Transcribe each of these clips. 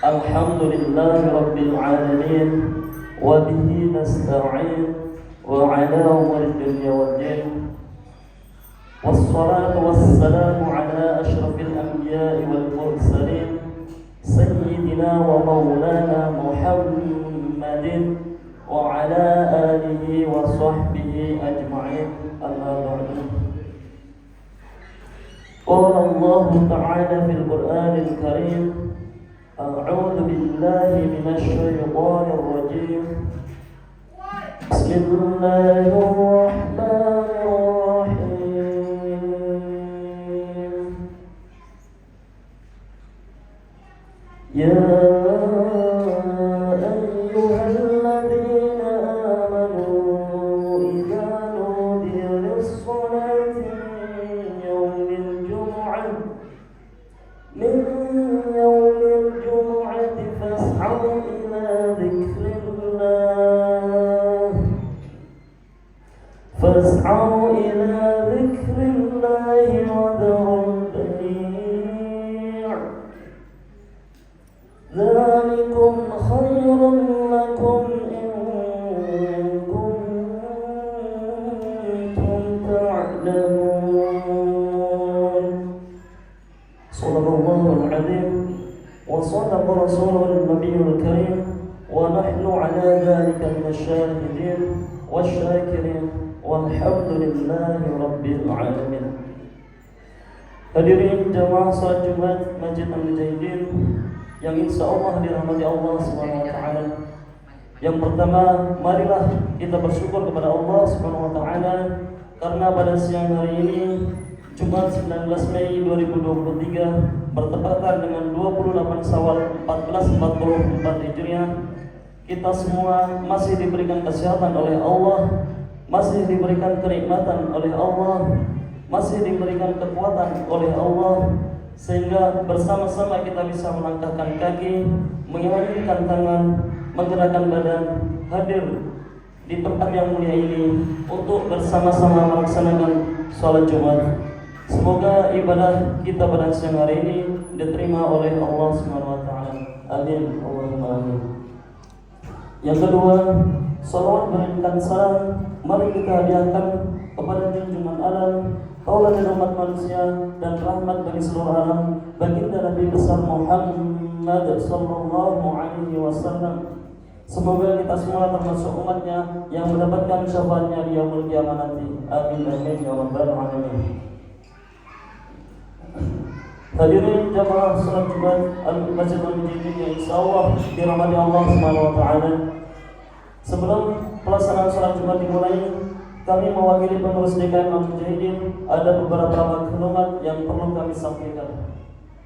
Alhamdulillahi Rabbil Alamin, wa bihi nasta'in, wa ala umuri dunya waddin. Wassalatu wassalamu ala ashrafil anbiya'i wal mursalin, sayyidina wa maulana Muhammadin wa ala alihi wa sahbihi ajma'in. Amma ba'du. Qala Allah ta'ala fil Qur'anil Karim, أعوذ بالله من الشيطان الرجيم. بسم الله الرحمن الرحيم. يا أيها الذين آمنوا إذا نودي للصلاة من يوم الجمعة فاسعوا إلى ذكر الله وذروا البيع ذلكم خير لكم إن كنتم تعلمون. صدق الله العظيم وصدق رسوله النبي الكريم ونحن على ذلك من الشاهدين والشاكرين والحمد لله رب العالمين. Hadirin jamaah salat Jumat Masjid Al-Mujahidin yang insyaallah dirahmati Allah Subhanahu wa taala. Yang pertama, marilah kita bersyukur kepada Allah Subhanahu wa taala karena pada siang hari ini Jumat 19 Mei 2023 bertepatan dengan 28 Syawal 1444 Hijriah, kita semua masih diberikan kesehatan oleh Allah, masih diberikan kenikmatan oleh Allah, masih diberikan kekuatan oleh Allah, sehingga bersama-sama kita bisa melangkahkan kaki, mengirimkan tangan, menggerakkan badan, hadir di tempat yang mulia ini untuk bersama-sama melaksanakan sholat Jumat. Semoga ibadah kita pada siang hari ini diterima oleh Allah Subhanahu wa taala. Amin. Allahumma amin. Yang kedua, salawat berikan salam mari kita hadiahkan kepada junjungan alam, tauladan umat manusia dan rahmat bagi seluruh alam, baginda Nabi besar Muhammad sallallahu alaihi wasallam. Semoga kita semua termasuk umatnya yang mendapatkan syafaatnya di yaumul qiyamah nanti. Amin amin ya rabbal alamin. Hadirin jamaah salat Jumat Al-Masjid Al-Mujahidin yang insyaallah dirahmati Allah Subhanahu wa taala. Sebelum pelaksanaan salat Jumat dimulai, kami mewakili pengurus DKM Al-Mujahidin ada beberapa maklumat yang perlu kami sampaikan.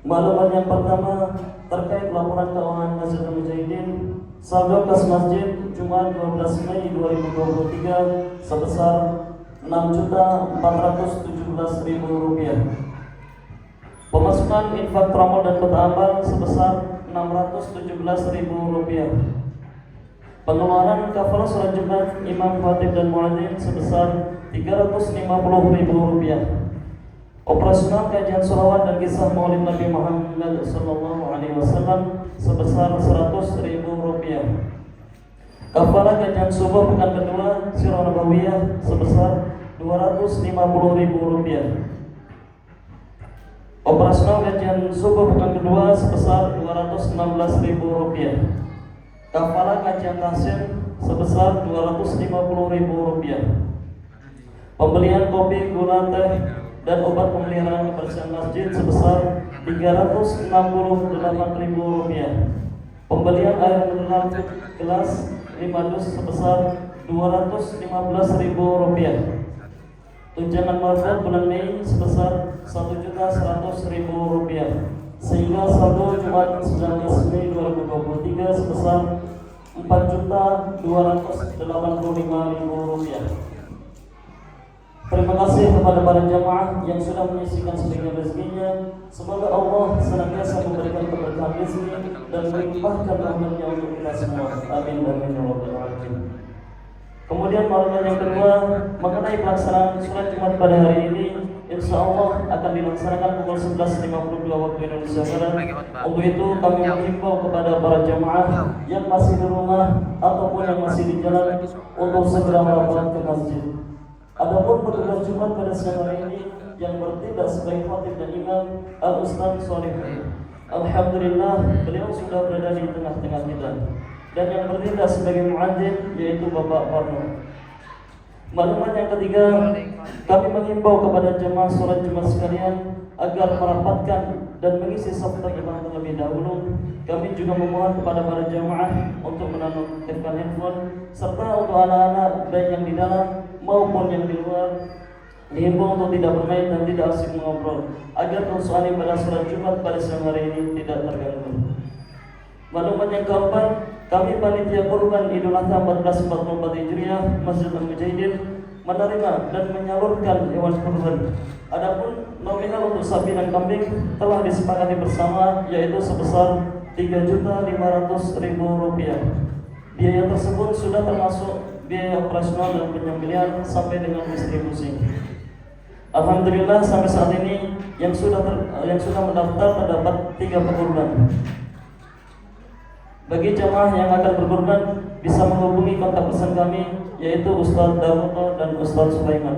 Maklumat yang pertama terkait laporan keuangan Masjid Al-Mujahidin. Saldo kas masjid Jumat 12 Mei 2023 sebesar Rp6.417.000. Pemasukan infak promo dan kota amal sebesar Rp617.000. Pengeluaran kafar salat Jumat imam, khatib dan muadzin sebesar Rp350.000. Operasional kajian sholawat dan kisah Maulid Nabi Muhammad SAW sebesar Rp100.000. Kafalah kajian subuh pekan kedua Sirah Nabawiyah sebesar Rp250.000. Operasional kajian subuh pekan kedua sebesar Rp216.000. Kafalah kajian tahsin sebesar Rp250.000. Pembelian kopi, gula, teh, dan obat pemeliharaan kebersihan masjid sebesar Rp368.000. Pembelian air mineral gelas 5 dus sebesar Rp215.000. Tunjangan manfaat bulan Mei sebesar Rp1.100.000, sehingga saldo Jumat 19 Mei 2023 sebesar Rp4.285.000. Terima kasih kepada para jamaah yang sudah menyisihkan sebagian rezekinya. Semoga Allah senantiasa memberikan keberkahan rezeki dan melimpahkan rahmatnya untuk kita semua. Amin amin ya rabbal alamin. Kemudian maklumat yang kedua mengenai pelaksanaan sholat Jumat pada hari ini, insya Allah akan dilaksanakan pukul 11.52 waktu Indonesia Barat. Untuk itu kami menghimbau kepada para jamaah yang masih di rumah ataupun yang masih di jalan untuk segera merapat ke masjid. Adapun petugas Jumat pada siang hari ini yang bertindak sebagai khatib dan imam Al-Ustaz Sholih, alhamdulillah beliau sudah berada di tengah-tengah kita. Dan yang bertindak sebagai muadzin yaitu Bapak Parno. Maklumat yang ketiga, kami mengimbau kepada jemaah sholat Jumat sekalian agar merapatkan dan mengisi saf imam terlebih dahulu. Kami juga memohon kepada para jemaah untuk menonaktifkan handphone serta untuk anak-anak baik yang di dalam maupun yang di luar dihimbau untuk tidak bermain dan tidak asik mengobrol agar kehusuan pada sholat Jumat pada siang hari ini tidak terganggu. Maklumat yang keempat, kami panitia kurban Idul Adha 1444 Hijriah Masjid Al-Mujahidin menerima dan menyalurkan hewan kurban. Adapun nominal untuk sapi dan kambing telah disepakati bersama yaitu sebesar Rp3.500.000. Biaya tersebut sudah termasuk biaya operasional dan penyembelihan sampai dengan distribusi. Alhamdulillah sampai saat ini yang sudah mendaftar terdapat 3 pekurban. Bagi jamaah yang akan berkurban bisa menghubungi kontak person kami yaitu Ustaz Dawoto dan Ustaz Sulaiman.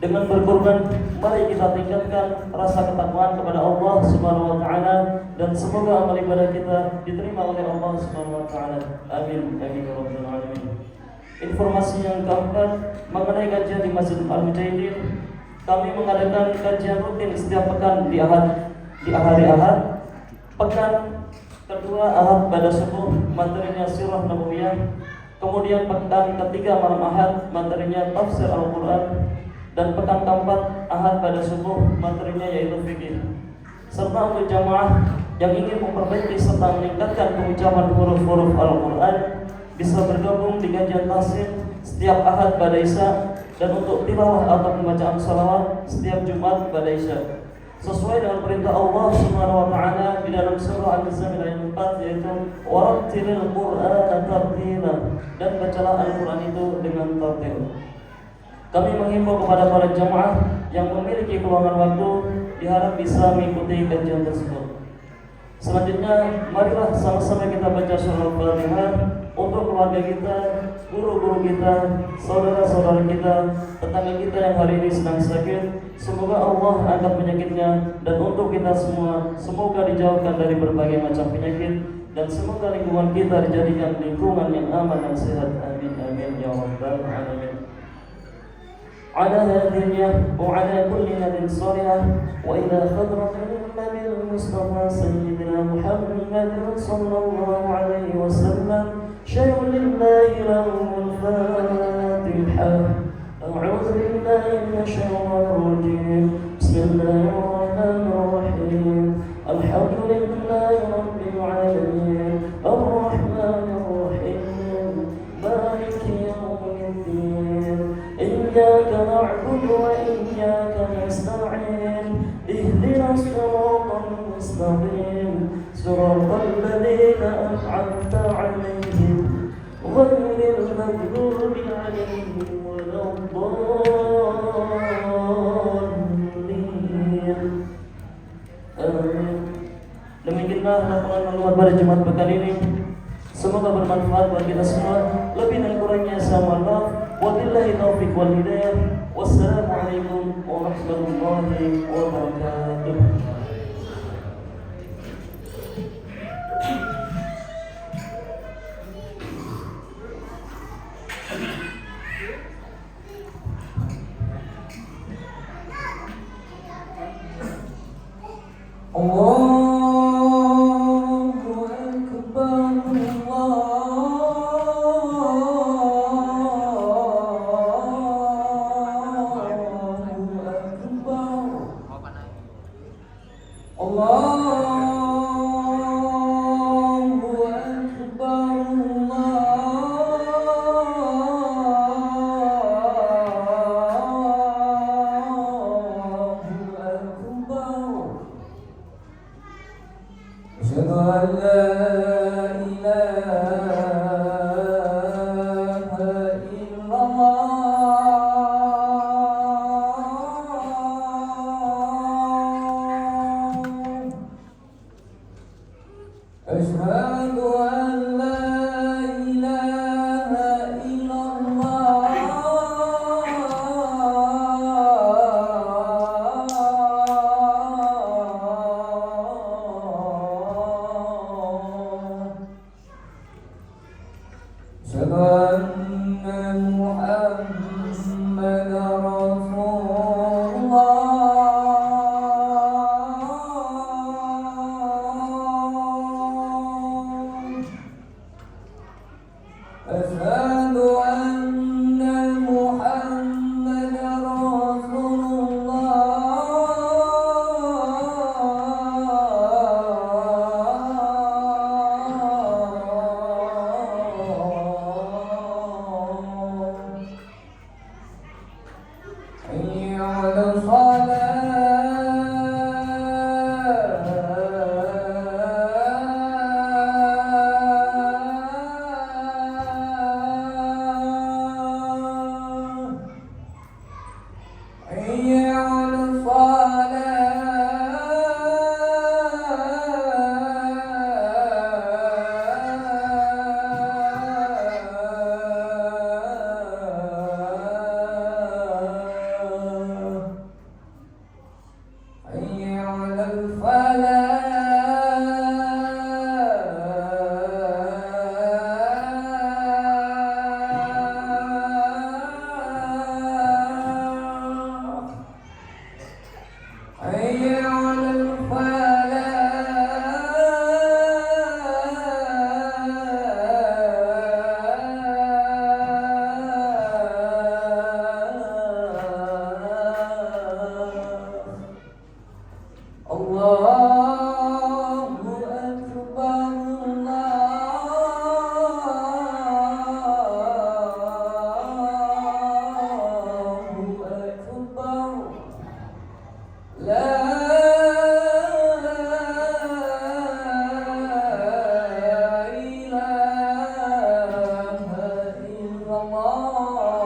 Dengan berkurban, mari kita tingkatkan rasa ketakwaan kepada Allah Subhanahu wa taala dan semoga amal ibadah kita diterima oleh Allah Subhanahu wa taala. Amin amin ya rabbal alamin. Informasi yang keempat mengenai kajian di Masjid Al-Mujahidin. Kami mengadakan kajian rutin setiap pekan di hari Ahad. Pekan kedua Ahad pada subuh materinya Sirah Nabawiyah. Kemudian pekan ketiga malam Ahad materinya Tafsir Al-Quran. Dan pekan keempat Ahad pada subuh materinya yaitu fikih. Serta untuk jamaah yang ingin memperbaiki serta meningkatkan pengucapan huruf-huruf Al-Quran bisa bergabung di kajian tahsin setiap Ahad pada Isya dan untuk tilawah atau pembacaan salawat setiap Jumat pada Isya. Sesuai dengan perintah Allah Subhanahu wa taala di dalam surah Al-Muzammil ayat 4 yaitu warattilil Qur'ana tartila dan bacalah Al-Qur'an itu dengan tartil. Kami menghimbau kepada para jamaah yang memiliki keluangan waktu diharap bisa mengikuti kajian tersebut. Selanjutnya, marilah sama-sama kita baca surah Al-Fatihah untuk keluarga kita, guru-guru kita, saudara-saudara kita, tetangga kita yang hari ini sedang sakit. Semoga Allah angkat penyakitnya dan untuk kita semua, semoga dijauhkan dari berbagai macam penyakit dan semoga lingkungan kita dijadikan lingkungan yang aman dan sehat. Amin amin ya rabbal alamin. على هذه النية وعلى كل نية صالحة وإلى خضرة النبي المصطفى سيدنا محمد صلى الله عليه وسلم شيء لله له الفاتحة. أعوذ بالله من الشيطان الرجيم بسم الله الرحمن الرحيم الحمد لله رب العالمين الرحمن الرحيم مالك يوم الدين إياك نعبد وإياك نستعين اهدنا الصراط المستقيم صراط الذين أنعمت عليهم غير المغضوب عليهم ولا الضالين. Amin. Demikianlah laporan maklumat pada Jumat pekan ini. Semoga bermanfaat bagi kita semua. Lebih dan kurangnya saya mohon maaf. Wabillahi taufiq wal hidayah. Wassalamualaikum warahmatullahi wabarakatuh. أشهد أن لا إله إلا الله أشهد أن محمدا رسول الله أشهد أن محمدا رسول الله حي على الصلاة حي على الصلاة حي على الفلاح حي على الفلاح الله أكبر الله أكبر لا إله إلا الله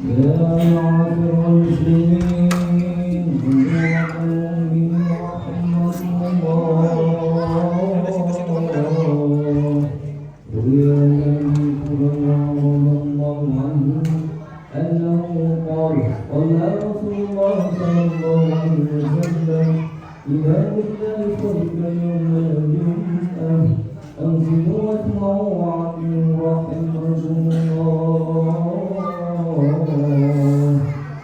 La معاشر المسلمين والمؤمنين رحمكم الله. روي عن أبي هريرة رضي الله عنه أنه قال قال رسول الله صلى الله عليه وسلم إذا كنت لصدق يوم الجمعة أنزلوا واسمعوا وعلموا رحمكم الله.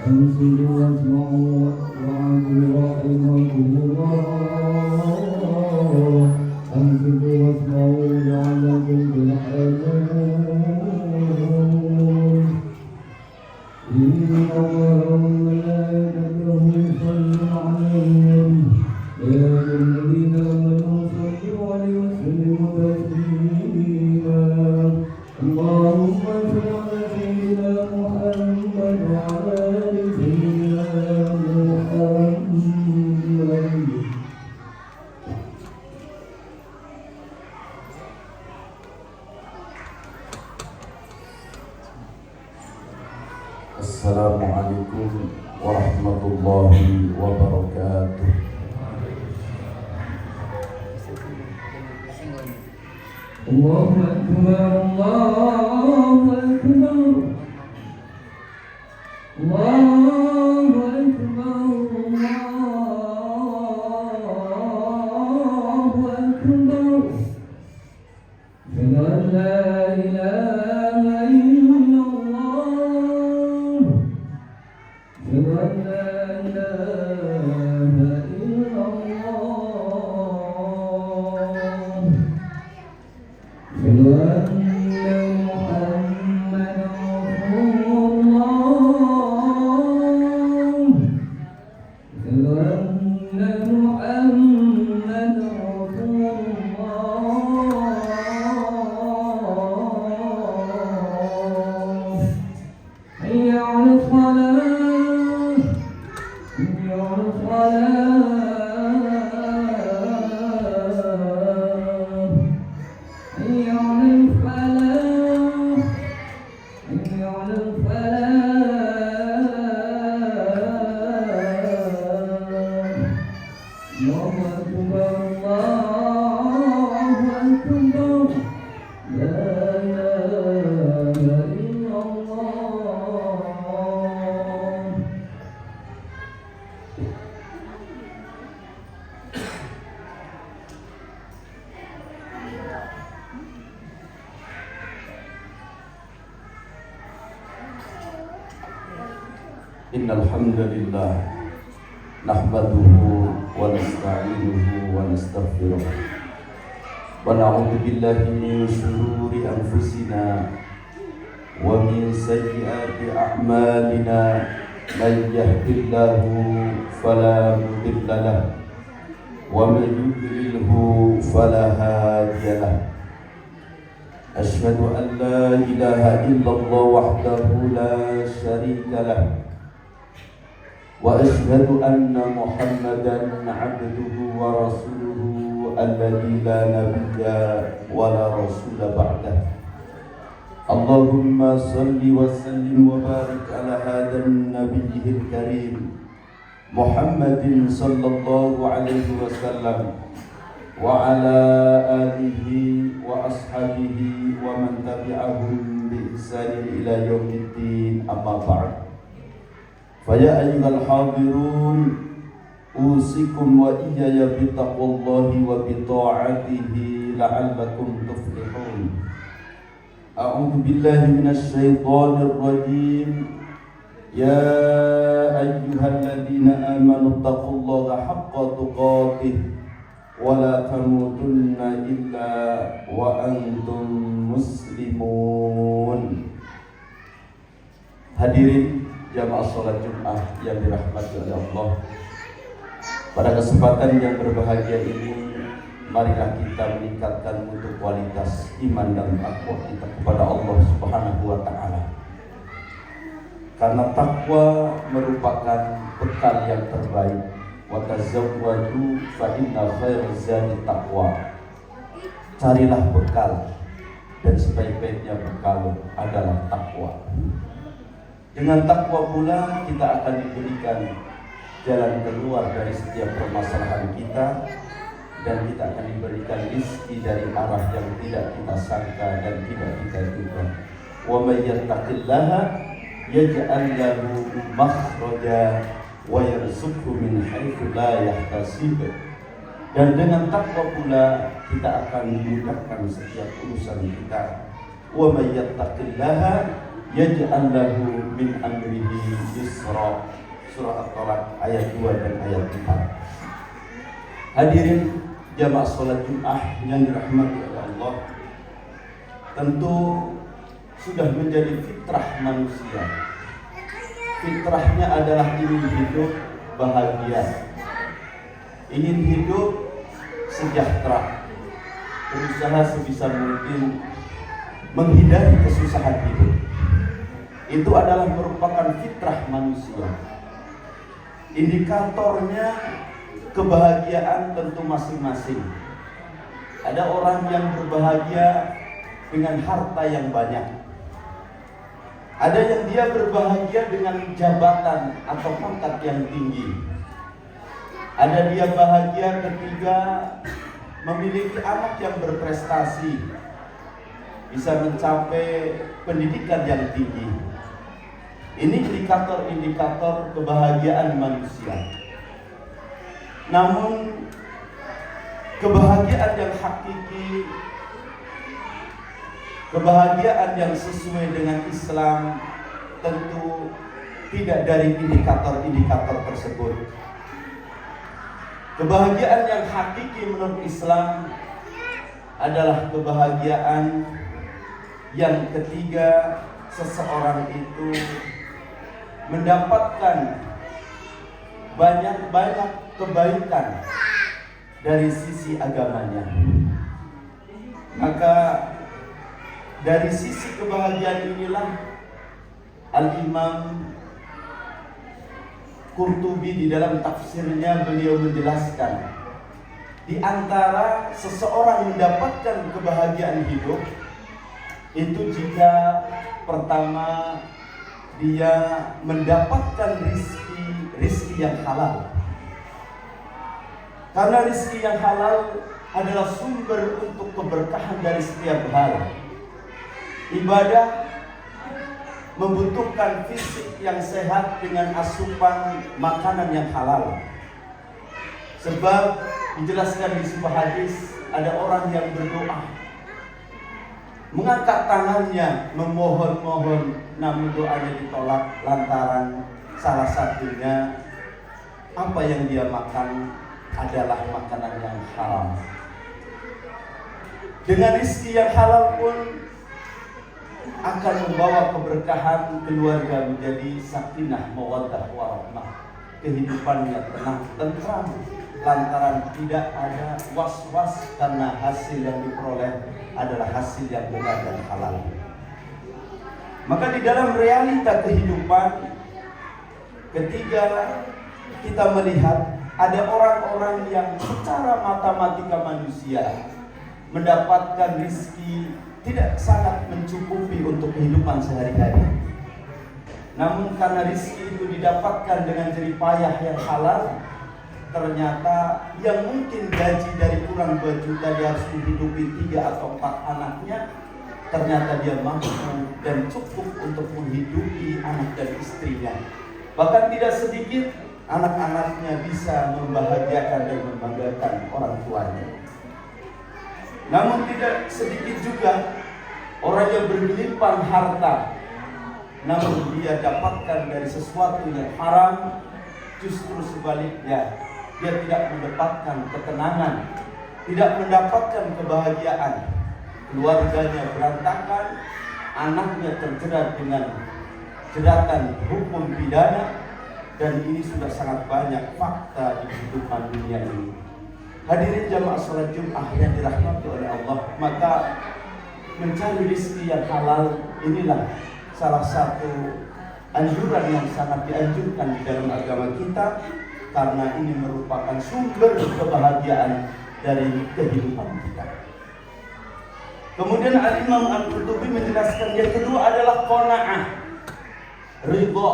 أنزلوا واسمعوا وعلموا رحمكم الله. أنزلوا واسمعوا لعلكم ترحمون. إن الله وملائكته يصلون على النبي يا أيها الذين آمنوا صلوا عليه وسلموا تسليما. اللهم صل على سيدنا محمد وعلى آل سيدنا محمد. Assalamualaikum warahmatullahi wabarakatuh. Allahu Akbar, Allahu Akbar, Allahu Akbar, Allahu Akbar. Ashhadu an la ilaha illallah. Ashhadu an la ilaha illallah. أشهد أن محمدا رسول الله. أشهد أن محمدا رسول الله. حي على الصلاة، حي على الصلاة. حي على الفلاح، حي على الفلاح. الله أكبر، الله أكبر. لا إله إلا الله. Innal hamdalillah nahmaduhu wa nasta'inuhu wa nastaghfiruh wa na'udzu billahi min shururi anfusina wa min sayyiati a'malina. Man yahdihillahu fala mudilla lahu wa man yudlilhu fala hadiya lahu. Asyhadu an la ilaha illallah wahdahu la syarika lahu wa asyhadu anna Muhammadan abduhu wa rasuluhu alladzi la nabiyya wa la rasula ba'dah. Allahumma salli wa sallim wa barik ala hadan nabiyyil karim Muhammadin sallallahu alaihi wasallam wa ala alihi wa ashabihi wa man tabi'ahum bi ihsanin ila yaumiddin, amma ba'd. Faya ayyuhal hadirun, usikum wa iyaya bittaqwallahi wa bita'atihi la'allakum tuflihun. A'udzu billahi minasy syaithanir rajim. Ya ayyuhalladzina amanu taqullaha haqqa tuqatih wa la tamutunna illa wa antum muslimun. Hadirin jamaah salat Jumat yang dirahmati oleh Allah, pada kesempatan yang berbahagia ini, marilah kita meningkatkan mutu kualitas iman dan takwa kita kepada Allah Subhanahu wa Ta'ala. Karena takwa merupakan bekal yang terbaik. Wa tazawwadu fa inna khairaz zadi taqwa. Carilah bekal, dan sebaik-baiknya bekal adalah takwa. Dengan takwa pula kita akan diberikan jalan keluar dari setiap permasalahan kita, dan kita akan diberikan rezeki dari arah yang tidak kita sangka dan tidak kita duga. Wa may yattaqillaha yaj'al lahu makhraja wa yarzuqhu min haitsu la yahtasib. Dan dengan takwa pula kita akan dimudahkan setiap urusan kita. Wa may yattaqillaha yaj'al lahu min amrihi yusra. Surah At-Talaq ayat 2 dan ayat 4. Hadirin jamaah salat Jumat yang dirahmati oleh Allah, tentu sudah menjadi fitrah manusia. Fitrahnya adalah ingin hidup bahagia, ingin hidup sejahtera, berusaha sebisa mungkin menghindari kesusahan hidup. Itu adalah merupakan fitrah manusia. Indikatornya kebahagiaan tentu masing-masing. Ada orang yang berbahagia dengan harta yang banyak. Ada yang dia berbahagia dengan jabatan atau pangkat yang tinggi. Ada dia bahagia ketika memiliki anak yang berprestasi, bisa mencapai pendidikan yang tinggi. Ini indikator-indikator kebahagiaan manusia. Namun kebahagiaan yang hakiki, kebahagiaan yang sesuai dengan Islam tentu tidak dari indikator-indikator tersebut. Kebahagiaan yang hakiki menurut Islam adalah kebahagiaan yang ketiga seseorang itu mendapatkan banyak-banyak kebaikan dari sisi agamanya. Maka dari sisi kebahagiaan inilah Al-Imam Qurtubi di dalam tafsirnya beliau menjelaskan, di antara seseorang mendapatkan kebahagiaan hidup itu jika pertama dia mendapatkan rizki yang halal. Karena rizki yang halal adalah sumber untuk keberkahan dari setiap hal. Ibadah membutuhkan fisik yang sehat dengan asupan makanan yang halal. Sebab dijelaskan di sebuah hadis, ada orang yang berdoa, mengangkat tangannya memohon-mohon, namun doanya ditolak lantaran salah satunya apa yang dia makan adalah makanan yang haram. Dengan rezeki yang halal pun akan membawa keberkahan keluarga menjadi sakinah, mawaddah, warahmah. Kehidupannya tenang, tentram, lantaran tidak ada was-was karena hasil yang diperoleh adalah hasil yang benar dan halal. Maka di dalam realita kehidupan, ketika kita melihat ada orang-orang yang secara matematika manusia mendapatkan rezeki tidak sangat mencukupi untuk kehidupan sehari-hari. Namun karena rezeki itu didapatkan dengan jerih payah yang halal, ternyata yang mungkin gaji dari kurang 2 juta dia harus menghidupi 3 atau 4 anaknya, ternyata dia mampu dan cukup untuk menghidupi anak dan istrinya. Bahkan tidak sedikit anak-anaknya bisa membahagiakan dan membanggakan orang tuanya. Namun tidak sedikit juga orang yang berlimpah harta, namun dia dapatkan dari sesuatu yang haram, justru sebaliknya dia tidak mendapatkan ketenangan, tidak mendapatkan kebahagiaan. Keluarganya berantakan, anaknya terjerat dengan jeratan hukum pidana, dan ini sudah sangat banyak fakta di kehidupan dunia ini. Hadirin jamaah salat Jumat yang dirahmati oleh Allah, maka mencari rezeki yang halal inilah salah satu anjuran yang sangat dianjurkan di dalam agama kita, karena ini merupakan sumber kebahagiaan dari kehidupan kita. Kemudian Al-Imam Al-Qurtubi menjelaskan yang kedua adalah qanaah. ridha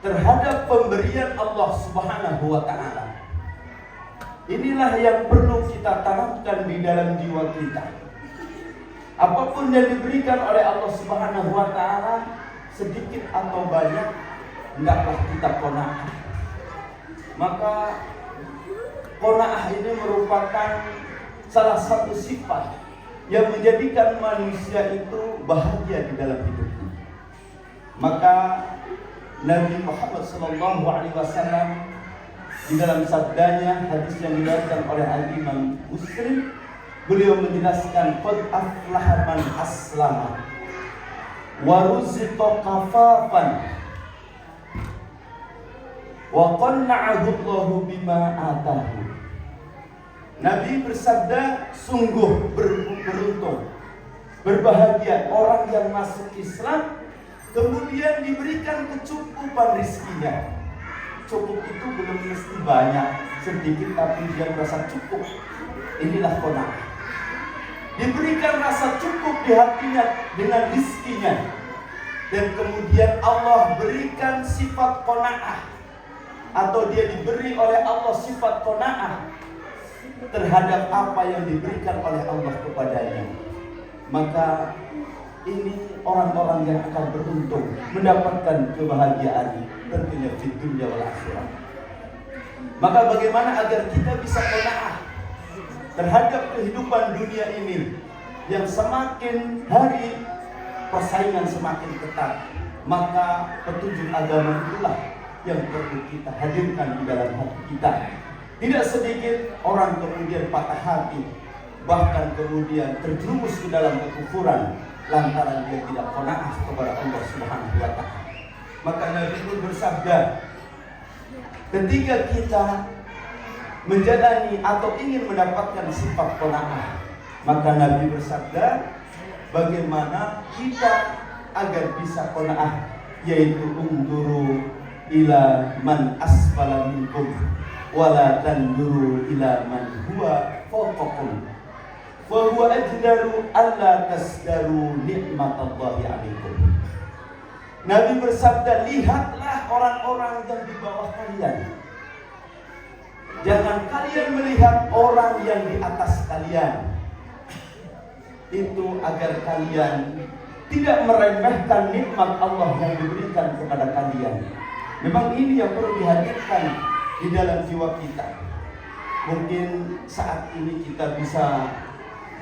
terhadap pemberian Allah Subhanahu wa taala. Inilah yang perlu kita tanamkan di dalam jiwa kita. Apapun yang diberikan oleh Allah Subhanahu wa taala, sedikit atau banyak, hendaklah kita qanaah. Maka qanaah ini merupakan salah satu sifat yang menjadikan manusia itu bahagia di dalam hidupnya. Maka Nabi Muhammad SAW di dalam sabdanya, hadis yang diriwayatkan oleh Al-Imam Muslim, beliau menjelaskan qad aflaha man aslama wa ruziqa kafafan wa qanna'ahu Allahu bima atahu. Nabi bersabda, sungguh beruntung, berbahagia orang yang masuk Islam kemudian diberikan kecukupan rizkinya. Cukup itu belum mesti banyak, sedikit tapi dia merasa cukup. Inilah qanaah. Diberikan rasa cukup di hatinya dengan rizkinya, dan kemudian Allah berikan sifat qanaah, atau dia diberi oleh Allah sifat qanaah terhadap apa yang diberikan oleh Allah kepadanya. Maka ini orang-orang yang akan beruntung mendapatkan kebahagiaan tentunya di dunia wal akhirah. Maka bagaimana agar kita bisa qanaah terhadap kehidupan dunia ini yang semakin hari persaingan semakin ketat? Maka petunjuk agama itulah yang perlu kita hadirkan di dalam hati kita. Tidak sedikit orang kemudian patah hati, bahkan kemudian terjerumus ke dalam kekufuran lantaran dia tidak qanaah kepada Allah Subhanahu wa taala. Maka Nabi pun bersabda, ketika kita menjalani atau ingin mendapatkan sifat qanaah, maka Nabi bersabda, bagaimana kita agar bisa qanaah, yaitu unduru ila man asfala minkum wala tanduru ila man huwa fawqakum wa huwa ajdaru alla tasdaru nikmatallahi alaikum. Nabi bersabda, lihatlah orang-orang yang di bawah kalian, jangan kalian melihat orang yang di atas kalian. Itu agar kalian tidak meremehkan nikmat Allah yang diberikan kepada kalian. Memang ini yang perlu dihadirkan di dalam jiwa kita. Mungkin saat ini kita bisa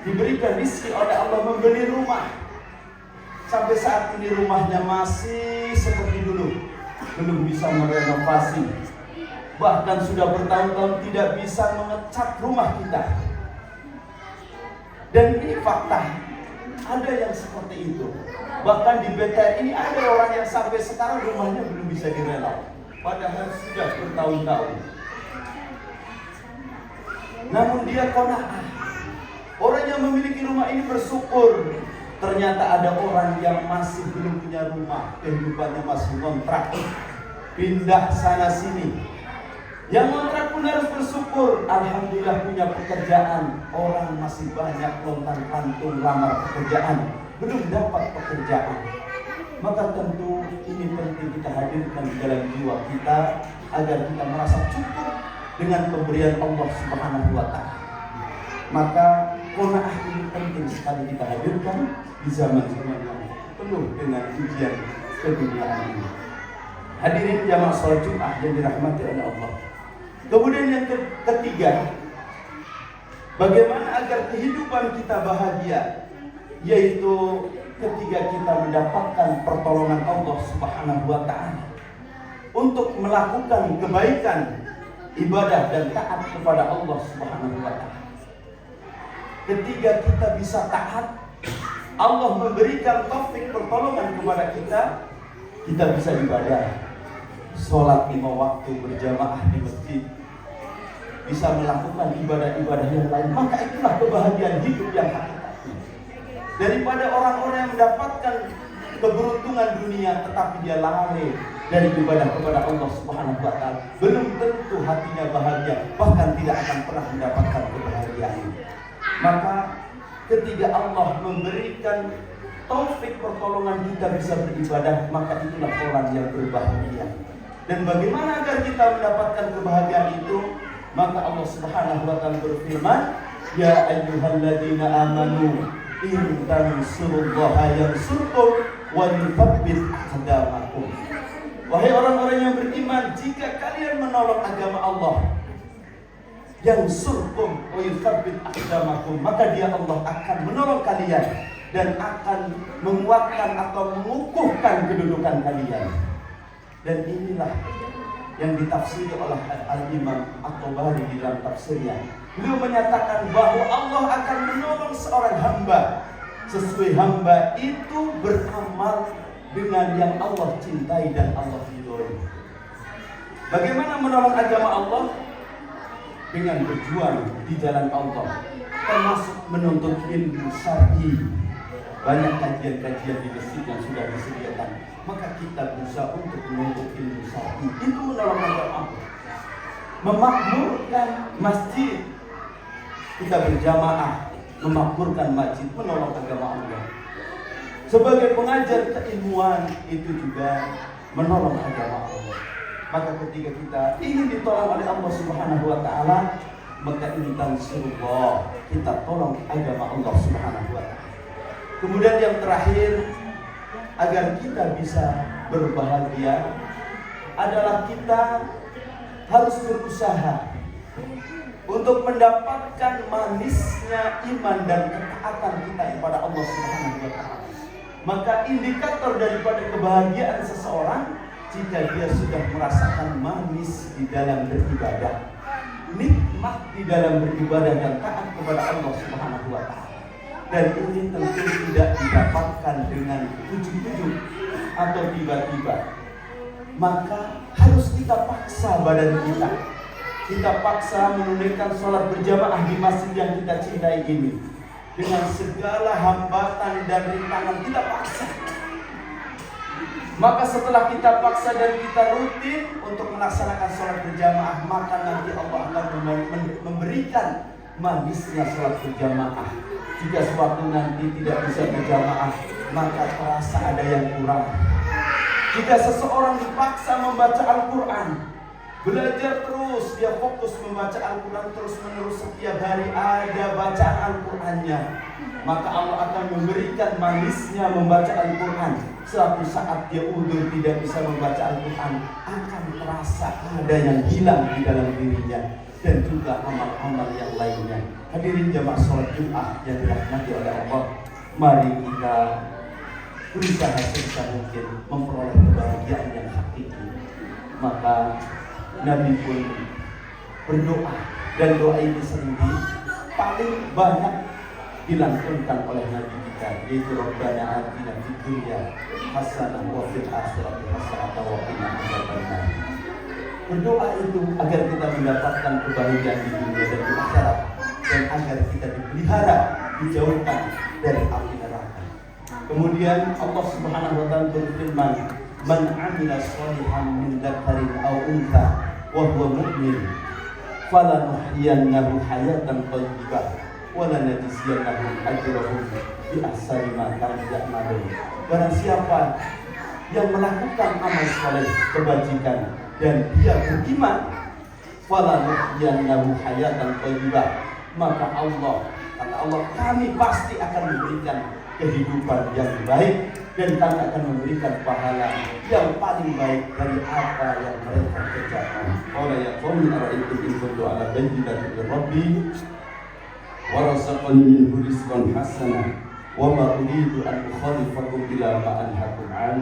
diberikan rezeki oleh Allah membeli rumah. Sampai saat ini rumahnya masih seperti dulu, belum bisa merenovasi. Bahkan sudah bertahun-tahun tidak bisa mengecat rumah kita. Dan ini fakta, ada yang seperti itu. Bahkan di BTN ini ada orang yang sampai sekarang rumahnya belum bisa direnovasi, padahal sudah bertahun-tahun. Namun dia qanaah. Orang yang memiliki rumah ini bersyukur. Ternyata ada orang yang masih belum punya rumah, kehidupannya masih ngontrak, pindah sana sini. Yang ngontrak pun harus bersyukur, alhamdulillah punya pekerjaan. Orang masih banyak lontang-lantung lamar pekerjaan, belum dapat pekerjaan. Maka tentu ini penting kita hadirkan di dalam jiwa kita agar kita merasa cukup dengan pemberian Allah Subhanahu wa taala. Maka qanaah ini penting sekali kita hadirkan di zaman-zaman yang penuh dengan ujian keduniaan ini. Hadirin jamaah salat Jumat yang dirahmati oleh Allah. Kemudian yang ketiga, bagaimana agar kehidupan kita bahagia, yaitu ketika kita mendapatkan pertolongan Allah Subhanahu wa taala untuk melakukan kebaikan, ibadah dan taat kepada Allah Subhanahu wa taala. Ketika kita bisa taat, Allah memberikan taufik pertolongan kepada kita, kita bisa ibadah, sholat 5 waktu berjamaah di masjid, bisa melakukan ibadah-ibadah yang lain. Maka itulah kebahagiaan hidup yang hakiki. Daripada orang-orang yang mendapatkan keberuntungan dunia tetapi dia lalai dari ibadah kepada Allah Subhanahu wa taala, belum tentu hatinya bahagia, bahkan tidak akan pernah mendapatkan kebahagiaan. Maka ketika Allah memberikan taufik pertolongan kita bisa beribadah, maka itulah orang yang berbahagia. Dan bagaimana agar kita mendapatkan kebahagiaan itu? Maka Allah Subhanahu wa taala berfirman, ya ayyuhalladzina amanu in tansurullaha yansurkum wa yuthabbit aqdamakum. Wahai orang-orang yang beriman, jika kalian menolong agama Allah, yansurkum wa yuthabbit aqdamakum, maka dia Allah akan menolong kalian dan akan menguatkan atau mengukuhkan kedudukan kalian. Dan inilah yang ditafsiri oleh Al-Imam At-Tabari di dalam tafsirnya. Beliau menyatakan bahwa Allah akan menolong seorang hamba sesuai hamba itu beramal dengan yang Allah cintai dan Allah ridhoi. Bagaimana menolong agama Allah? Dengan berjuang di jalan Allah, termasuk menuntut ilmu syar'i. Banyak kajian-kajian di masjid yang sudah disediakan, maka kita berusaha untuk menuntut ilmu syar'i. Itu menolong agama Allah. Memakmurkan masjid, kita berjamaah memakmurkan masjid, menolong agama Allah. Sebagai pengajar keilmuan, itu juga menolong agama Allah. Maka ketika kita ingin ditolong oleh Allah Subhanahu wa taala, maka ini tansurullah, kita tolong agama Allah Subhanahu wa taala. Kemudian yang terakhir, agar kita bisa berbahagia adalah kita harus berusaha untuk mendapatkan manisnya iman dan ketaatan kita kepada Allah Subhanahu wa taala. Maka indikator daripada kebahagiaan seseorang jika dia sudah merasakan manis di dalam beribadah, nikmat di dalam beribadah dan taat kepada Allah Subhanahu wa taala. Dan ini tentu tidak didapatkan dengan ujuk-ujuk atau tiba-tiba. Maka harus kita paksa badan kita. Kita paksa menunaikan sholat berjamaah di masjid yang kita cintai ini. Dengan segala hambatan dan rintangan kita paksa. Maka setelah kita paksa dan kita rutin untuk melaksanakan sholat berjamaah, maka nanti Allah akan memberikan manisnya sholat berjamaah. Jika suatu nanti tidak bisa berjamaah, maka terasa ada yang kurang. Jika seseorang dipaksa membaca Al-Quran, belajar terus, dia fokus membaca Al-Quran terus-menerus setiap hari ada bacaan Al-Qurannya, maka Allah akan memberikan manisnya membaca Al-Quran. Suatu saat dia udur tidak bisa membaca Al-Quran, akan terasa ada yang hilang di dalam dirinya. Dan juga amal-amal yang lainnya. Hadirin jamaah sholat Jumat yang dirahmati oleh Allah, mari kita berusaha sebisa mungkin memperoleh kebahagiaan yang hakiki. Maka Nabi pun berdoa, dan doa ini sendiri paling banyak dilantunkan oleh Nabi kita, yaitu Rabbana atina fid dunya hasanah wa fil akhirati hasanah wa qina adzabannar. Berdoa itu agar kita mendapatkan kebahagiaan di dunia dan di akhirat, dan agar kita dipelihara, dijauhkan dari api neraka. Kemudian Allah Subhanahu wa taala berfirman, "Man 'amila shalihan min dzakarin aw untha wa huwa mu'min, falanuhyiyannahu hayatan thayyibah wa lanajziyannahum ajrahum bi ahsani ma kanu ya'malun." Barang siapa yang melakukan amal saleh, kebajikan, dan dia beriman, falanuhyiyannahu hayatan thayyibah, maka Allah, kata Allah, kami pasti akan memberikan kehidupan yang baik, dan kami akan memberikan pahala yang paling baik dari apa yang mereka kerjakan. Qala ya qaumi ara'aytum in kuntu ala bayyinatin min rabbi wa razaqani minhu rizqan hasanan wa ma uridu an ukhalifakum ila ma anhakum an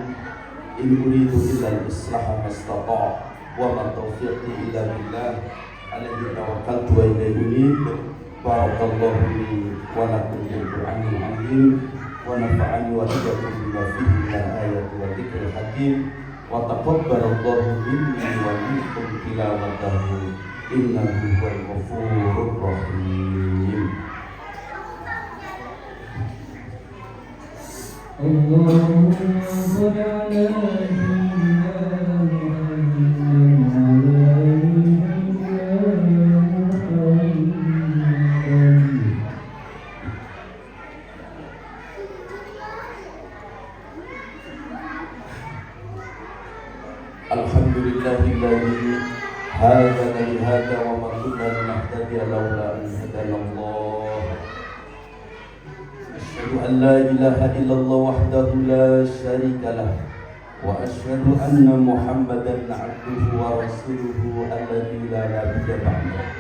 in uridu illa al-islaha mastata'tu wa ma taufiqi illa billah alaihi tawakkaltu wa ilaihi unib. Barakallahu li wa lakum bil Qur'anil azim wa nafa'ani wa iyyakum bima fihi min ayati wa dzikril hakim wa taqabbalallahu minni wa minkum tilawatahu innahu huwal ghafurur rahim. Allahumma shalli ala sayyidina Alhamdulillahilladzi hadana li hadza wa ma kunna linahtadiya laula an hadana Allah. Asyhadu an la ilaha illallah wahdahu la syarika lah wa asyhadu anna Muhammadan 'abduhu wa rasuluhu alladzi la nabiyya ba'dahu.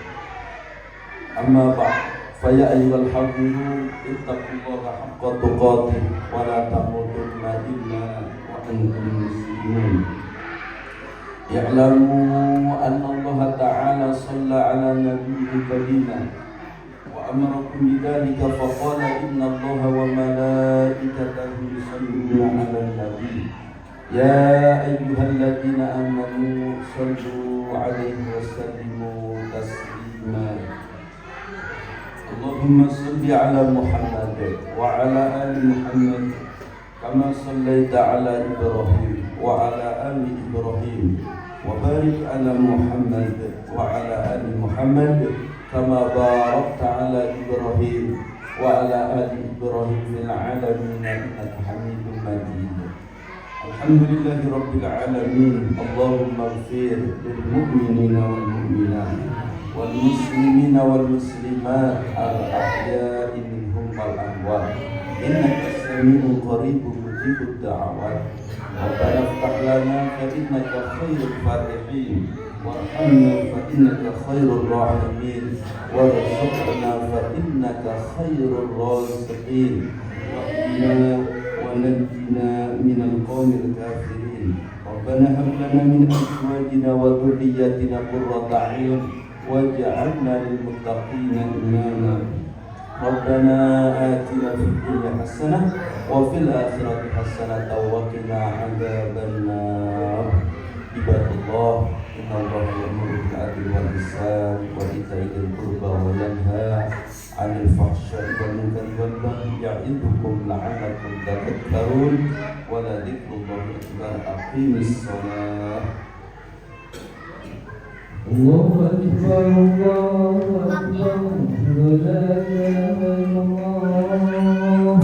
Amma ba'd. Faya ayyuhal hadirun ittaqullaha haqqa tuqatih wa la tamutunna illa wa antum muslimun. Ya'lamu anna Allah ta'ala shalla 'ala nabiyyi karima wa amarakum bidzalika faqala inna Allaha wa malaikatahu yusalluna 'alan nabiy ya ayyuhalladzina amanu shallu 'alaihi wa sallimu taslima. Allahumma salli ala Muhammad wa ala ali Muhammad kama sallaita ala Ibrahim wa ala ali Ibrahim wa barik ala Muhammad wa ala ali Muhammad kama barakta ala Ibrahim wa ala ali Ibrahim fil alamin innaka Hamidum Majid. Alhamdulillahi rabbil alamin. Allahumma ighfir lil mu'minina wal mu'minat wal muslimina wal muslimat al ahya'i minhum wal amwat innaka sami'un qaribun mujibud da'awat. Rabbana iftah lana fa innaka khairul fatihin warhamna fa innaka khairur rahimin warzuqna fa innaka khairur raziqin wahdina wa najjina minal qawmil kafirin. Rabbana hab lana min azwajina wa dhurriyyatina qurrata a'yun waj'alna lil muttaqina imama. Rabbana atina fid dunya hasanah wa fil akhirati hasanah wa qina adzabannar. Ibadallah, innallaha ya'muru bil 'adli wal ihsan wa ita'i dzil qurba wa yanha 'anil fahsya'i wal munkari wal baghi ya'idukum la'allakum tadhakkarun. Wa la dzikrullahi akbar. Aqimis shalah. Allahu Akbar, Allahu Akbar, la ilaha illallah.